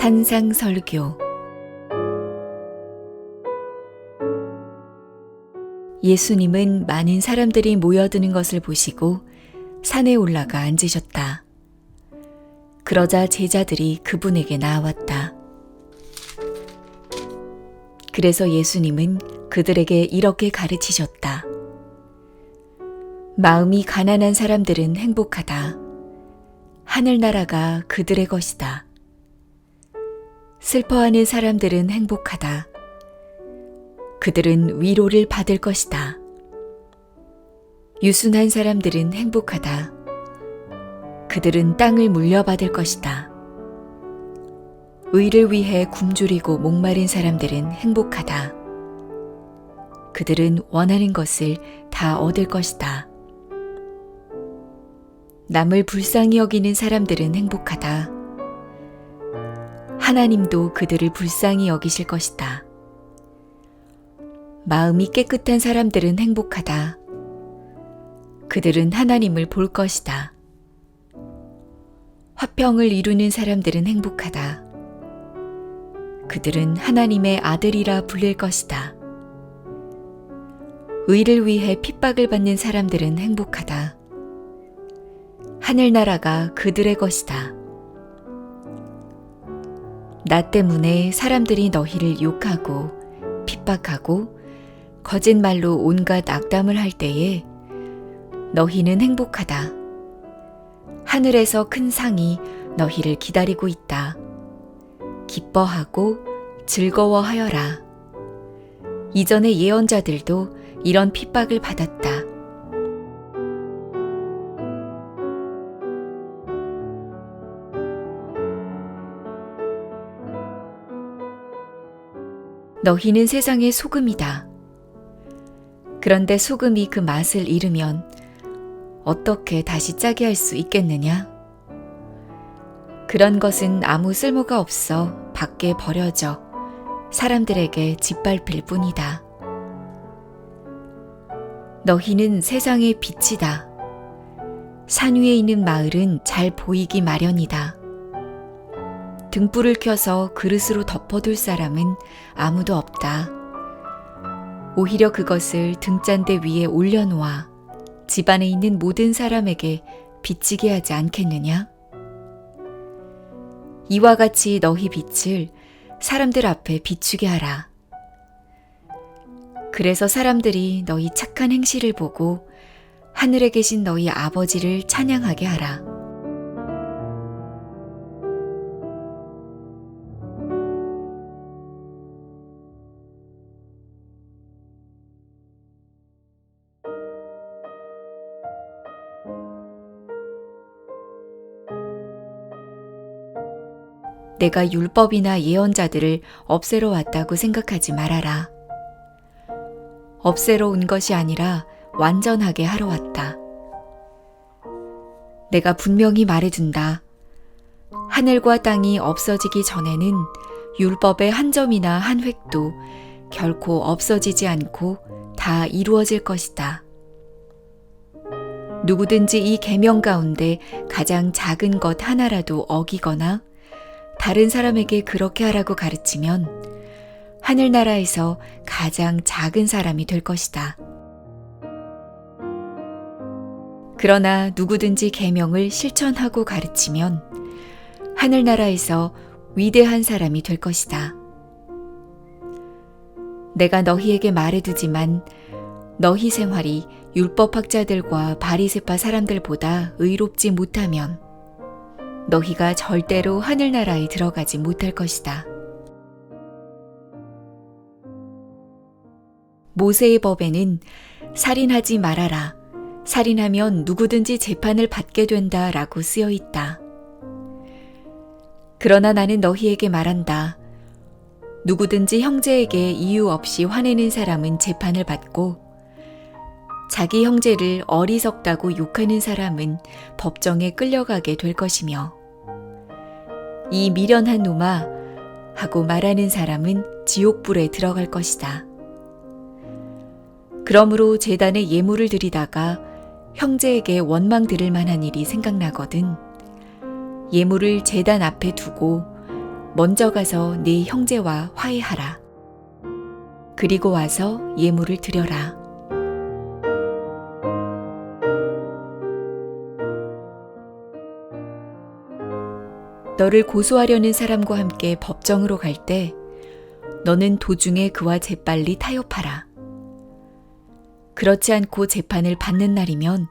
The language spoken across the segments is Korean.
산상설교. 예수님은 많은 사람들이 모여드는 것을 보시고 산에 올라가 앉으셨다. 그러자 제자들이 그분에게 나아왔다. 그래서 예수님은 그들에게 이렇게 가르치셨다. 마음이 가난한 사람들은 행복하다. 하늘나라가 그들의 것이다. 슬퍼하는 사람들은 행복하다. 그들은 위로를 받을 것이다. 유순한 사람들은 행복하다. 그들은 땅을 물려받을 것이다. 의를 위해 굶주리고 목마른 사람들은 행복하다. 그들은 원하는 것을 다 얻을 것이다. 남을 불쌍히 여기는 사람들은 행복하다. 하나님도 그들을 불쌍히 여기실 것이다. 마음이 깨끗한 사람들은 행복하다. 그들은 하나님을 볼 것이다. 화평을 이루는 사람들은 행복하다. 그들은 하나님의 아들이라 불릴 것이다. 의를 위해 핍박을 받는 사람들은 행복하다. 하늘나라가 그들의 것이다. 나 때문에 사람들이 너희를 욕하고 핍박하고 거짓말로 온갖 악담을 할 때에 너희는 행복하다. 하늘에서 큰 상이 너희를 기다리고 있다. 기뻐하고 즐거워하여라. 이전의 예언자들도 이런 핍박을 받았다. 너희는 세상의 소금이다. 그런데 소금이 그 맛을 잃으면 어떻게 다시 짜게 할 수 있겠느냐? 그런 것은 아무 쓸모가 없어 밖에 버려져 사람들에게 짓밟힐 뿐이다. 너희는 세상의 빛이다. 산 위에 있는 마을은 잘 보이기 마련이다. 등불을 켜서 그릇으로 덮어둘 사람은 아무도 없다. 오히려 그것을 등잔대 위에 올려놓아 집안에 있는 모든 사람에게 비치게 하지 않겠느냐? 이와 같이 너희 빛을 사람들 앞에 비추게 하라. 그래서 사람들이 너희 착한 행실을 보고 하늘에 계신 너희 아버지를 찬양하게 하라. 내가 율법이나 예언자들을 없애러 왔다고 생각하지 말아라. 없애러 온 것이 아니라 완전하게 하러 왔다. 내가 분명히 말해둔다. 하늘과 땅이 없어지기 전에는 율법의 한 점이나 한 획도 결코 없어지지 않고 다 이루어질 것이다. 누구든지 이 계명 가운데 가장 작은 것 하나라도 어기거나 다른 사람에게 그렇게 하라고 가르치면 하늘나라에서 가장 작은 사람이 될 것이다. 그러나 누구든지 계명을 실천하고 가르치면 하늘나라에서 위대한 사람이 될 것이다. 내가 너희에게 말해두지만 너희 생활이 율법학자들과 바리새파 사람들보다 의롭지 못하면 너희가 절대로 하늘나라에 들어가지 못할 것이다. 모세의 법에는 살인하지 말아라. 살인하면 누구든지 재판을 받게 된다 라고 쓰여 있다. 그러나 나는 너희에게 말한다. 누구든지 형제에게 이유 없이 화내는 사람은 재판을 받고 자기 형제를 어리석다고 욕하는 사람은 법정에 끌려가게 될 것이며 이 미련한 놈아 하고 말하는 사람은 지옥불에 들어갈 것이다. 그러므로 제단에 예물을 드리다가 형제에게 원망 들을 만한 일이 생각나거든 예물을 제단 앞에 두고 먼저 가서 네 형제와 화해하라. 그리고 와서 예물을 드려라. 너를 고소하려는 사람과 함께 법정으로 갈 때 너는 도중에 그와 재빨리 타협하라. 그렇지 않고 재판을 받는 날이면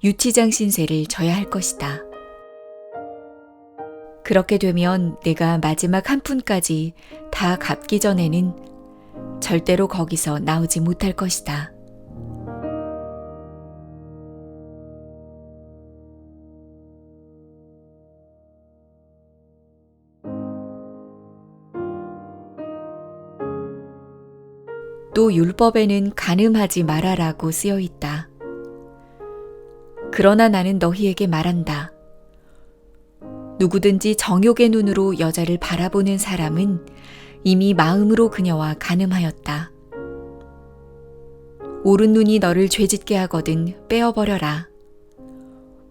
유치장 신세를 져야 할 것이다. 그렇게 되면 내가 마지막 한 푼까지 다 갚기 전에는 절대로 거기서 나오지 못할 것이다. 또 율법에는 간음하지 말아라고 쓰여 있다. 그러나 나는 너희에게 말한다. 누구든지 정욕의 눈으로 여자를 바라보는 사람은 이미 마음으로 그녀와 간음하였다. 오른 눈이 너를 죄짓게 하거든 빼어버려라.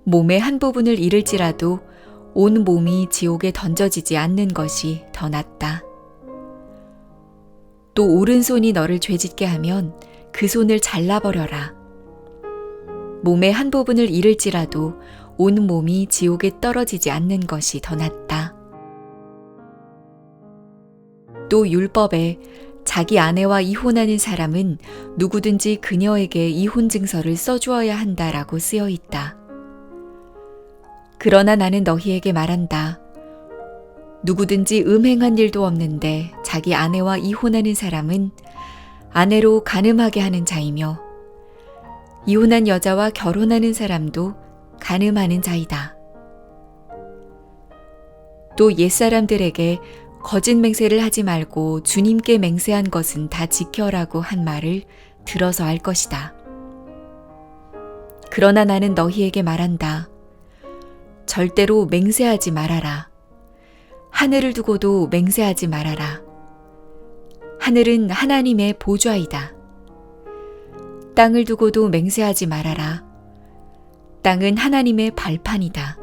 몸의 한 부분을 잃을지라도 온 몸이 지옥에 던져지지 않는 것이 더 낫다. 또 오른손이 너를 죄짓게 하면 그 손을 잘라버려라. 몸의 한 부분을 잃을지라도 온 몸이 지옥에 떨어지지 않는 것이 더 낫다. 또 율법에 자기 아내와 이혼하는 사람은 누구든지 그녀에게 이혼 증서를 써주어야 한다라고 쓰여 있다. 그러나 나는 너희에게 말한다. 누구든지 음행한 일도 없는데 자기 아내와 이혼하는 사람은 아내로 간음하게 하는 자이며 이혼한 여자와 결혼하는 사람도 간음하는 자이다. 또 옛사람들에게 거짓 맹세를 하지 말고 주님께 맹세한 것은 다 지켜라고 한 말을 들어서 알 것이다. 그러나 나는 너희에게 말한다. 절대로 맹세하지 말아라. 하늘을 두고도 맹세하지 말아라. 하늘은 하나님의 보좌이다. 땅을 두고도 맹세하지 말아라. 땅은 하나님의 발판이다.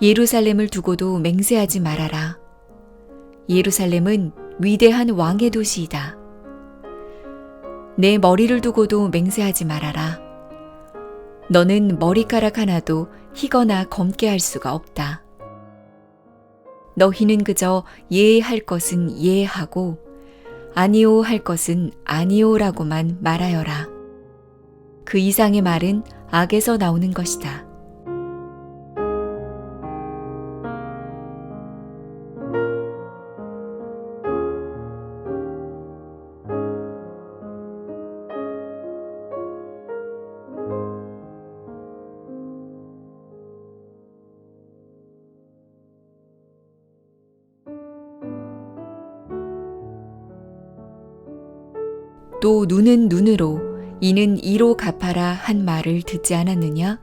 예루살렘을 두고도 맹세하지 말아라. 예루살렘은 위대한 왕의 도시이다. 내 머리를 두고도 맹세하지 말아라. 너는 머리카락 하나도 희거나 검게 할 수가 없다. 너희는 그저 예할 것은 예하고 아니오 할 것은 아니오라고만 말하여라. 그 이상의 말은 악에서 나오는 것이다. 또 눈은 눈으로 이는 이로 갚아라 한 말을 듣지 않았느냐?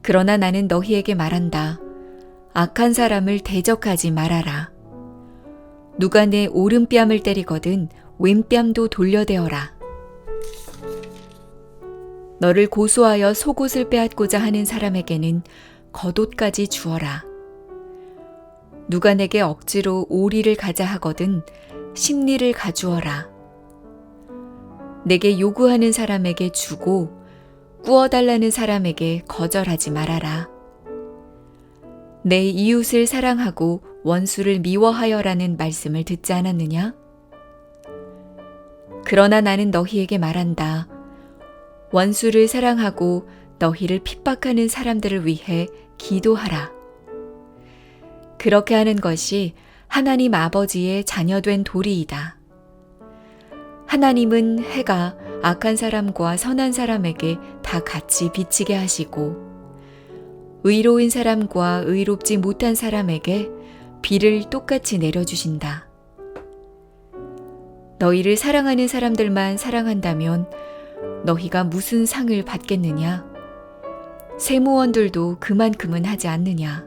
그러나 나는 너희에게 말한다. 악한 사람을 대적하지 말아라. 누가 내 오른뺨을 때리거든 왼뺨도 돌려대어라. 너를 고소하여 속옷을 빼앗고자 하는 사람에게는 겉옷까지 주어라. 누가 내게 억지로 오리를 가자 하거든 심리를 가주어라. 내게 요구하는 사람에게 주고 꾸어달라는 사람에게 거절하지 말아라. 내 이웃을 사랑하고 원수를 미워하여라는 말씀을 듣지 않았느냐? 그러나 나는 너희에게 말한다. 원수를 사랑하고 너희를 핍박하는 사람들을 위해 기도하라. 그렇게 하는 것이 하나님 아버지의 자녀된 도리이다. 하나님은 해가 악한 사람과 선한 사람에게 다 같이 비치게 하시고 의로운 사람과 의롭지 못한 사람에게 비를 똑같이 내려주신다. 너희를 사랑하는 사람들만 사랑한다면 너희가 무슨 상을 받겠느냐? 세무원들도 그만큼은 하지 않느냐?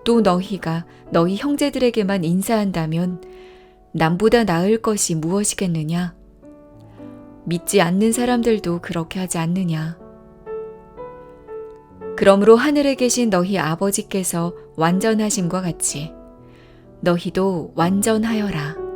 또 너희가 너희 형제들에게만 인사한다면 남보다 나을 것이 무엇이겠느냐? 믿지 않는 사람들도 그렇게 하지 않느냐? 그러므로 하늘에 계신 너희 아버지께서 완전하심과 같이 너희도 완전하여라.